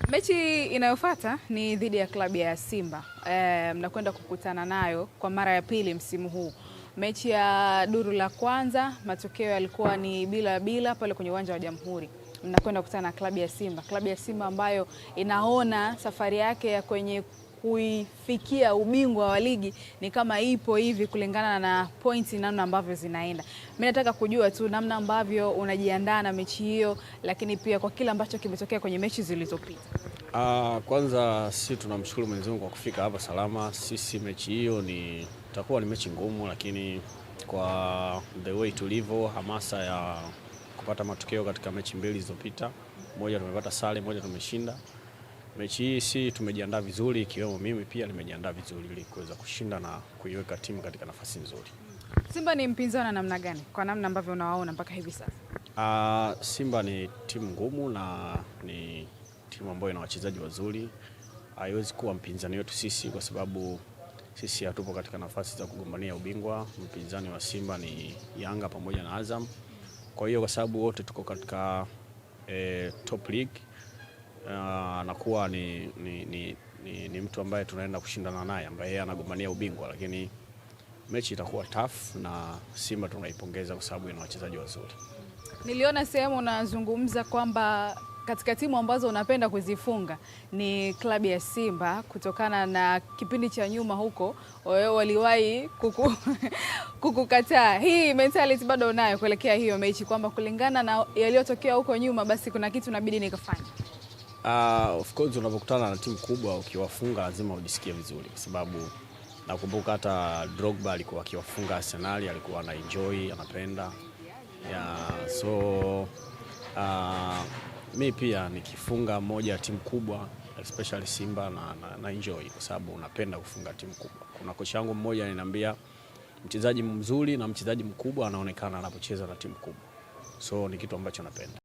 Mechi inayofuata ni dhidi ya klabu ya Simba. Mnakwenda kukutana nayo kwa mara ya pili msimu huu. Mechi ya duru la kwanza matokeo yalikuwa ni 0-0 pale kwenye uwanja wa Jamhuri. Mnakwenda kukutana na klabu ya Simba. Klabu ya Simba ambayo inaona safari yake ya kwenye kuifikia ubingwa wa ligi ni kama ipo hivi kulingana na pointi namna ambavyo zinaenda. Mimi nataka kujua tu namna ambavyo unajiandaa na mechi hiyo, lakini pia kwa kila ambacho kimetokea kwenye mechi zilizopita. Kwanza sisi tunamshukuru Mwenyezi Mungu kwa kufika hapa salama. Sisi mechi hiyo itakuwa ni mechi ngumu, lakini kwa the way tulivyo, hamasa ya kupata matokeo katika mechi mbili zilizopita, moja tumepata sare, moja tumeshinda. Mechi hii si tumejiandaa vizuri, ikiwemo mimi pia nimejiandaa vizuri ili kuweza kushinda na kuiweka timu katika nafasi nzuri. Simba ni mpinzani na namna gani kwa namna ambavyo unawaona mpaka hivi sasa? Simba ni timu ngumu na ni timu ambayo ina wachezaji wazuri. Haiwezi kuwa mpinzani wetu sisi kwa sababu sisi hatupo katika nafasi za kugombania ubingwa. Mpinzani wa Simba ni Yanga pamoja na Azam. Kwa hiyo kwa sababu wote tuko katika top league, anakuwa ni mtu ambaye tunaenda kushindana naye, ambaye yeye anagombania ubingwa, lakini mechi itakuwa tough na Simba tunaipongeza kwa sababu ina wachezaji wazuri. Niliona sehemu unazungumza kwamba katika timu ambazo unapenda kuzifunga ni klabu ya Simba kutokana na kipindi cha nyuma huko waliwahi kukukataa. Hii mentality bado unayo kuelekea hiyo mechi kwamba kulingana na yaliyotokea huko nyuma basi kuna kitu inabidi nikafanya? Of course unapokutana na timu kubwa ukiwafunga lazima ujisikie vizuri, kwa sababu nakumbuka hata Drogba alikuwa akiwafunga Arsenal, alikuwa ana enjoy, anapenda. So mimi pia nikifunga moja ya timu kubwa especially Simba na enjoy kwa sababu unapenda kufunga timu kubwa. Kuna kocha wangu mmoja ananiambia mchezaji mzuri na mchezaji mkubwa anaonekana anapocheza na timu kubwa. So ni kitu ambacho napenda.